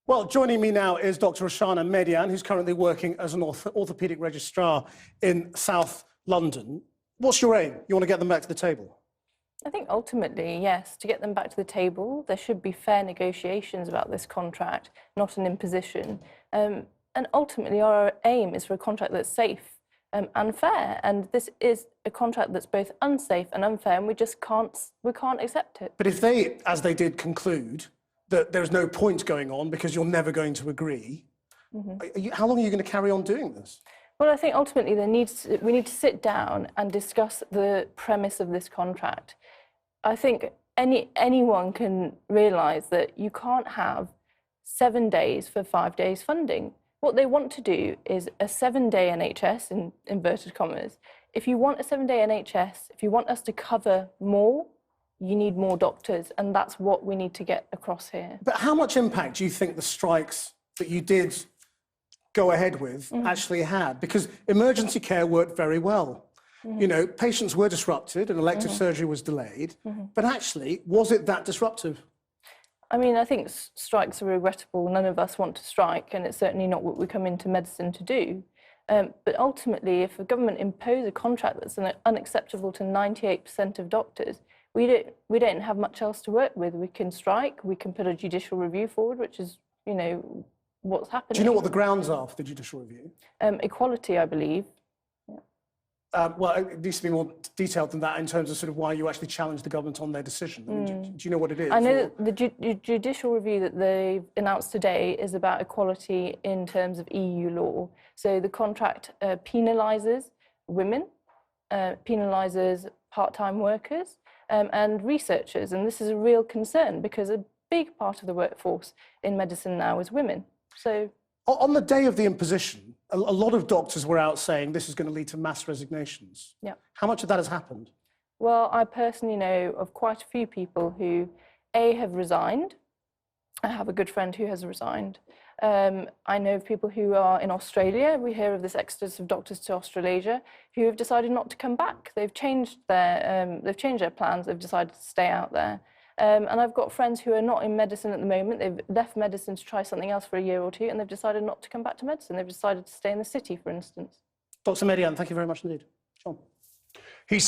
Well, joining me now is Dr. Roshana Mehdian, who's currently working as an orthopaedic registrar in South London. What's your aim? You want to get them back to the table? I think ultimately, yes, to get them back to the table, there should be fair negotiations about this contract, not an imposition. And ultimately, our aim is for a contract that's safe and fair. And this is a contract that's both unsafe and unfair, and we can't accept it. But if they, as they did, conclude that there's no point going on because you're never going to agree, how long are you going to carry on doing this? Well, I think ultimately we need to sit down and discuss the premise of this contract. I think anyone can realise that you can't have 7 days for 5 days funding. What they want to do is a 7-day NHS, in inverted commas. If you want a 7-day NHS, if you want us to cover more, you need more doctors, and that's what we need to get across here. But how much impact do you think the strikes that you did go ahead with actually had? Because emergency care worked very well. You know, patients were disrupted and elective surgery was delayed, but actually, was it that disruptive? I mean, I think strikes are regrettable. None of us want to strike, and it's certainly not what we come into medicine to do. But ultimately, if a government imposes a contract that's unacceptable to 98% of doctors, we don't have much else to work with. We can strike, we can put a judicial review forward, which is, you know, what's happening. Do you know what the grounds are for the judicial review? Equality, I believe. Well, it needs to be more detailed than that in terms of sort of why you actually challenged the government on their decision. I mean, do you know what it is? I know that the judicial review that they've announced today is about equality in terms of EU law. So the contract penalises women, penalises part-time workers and researchers. And this is a real concern because a big part of the workforce in medicine now is women. So on the day of the imposition, a lot of doctors were out saying this is going to lead to mass resignations. yeah. How much of that has happened? Well, I personally know of quite a few people who, A, have resigned. I have a good friend who has resigned. I know of people who are in Australia. We hear of this exodus of doctors to Australasia who have decided not to come back. They've changed their plans. They've decided to stay out there. And I've got friends who are not in medicine at the moment. They've left medicine to try something else for a year or two, and they've decided not to come back to medicine. They've decided to stay in the city, for instance. Dr. Mehdian, thank you very much indeed. John.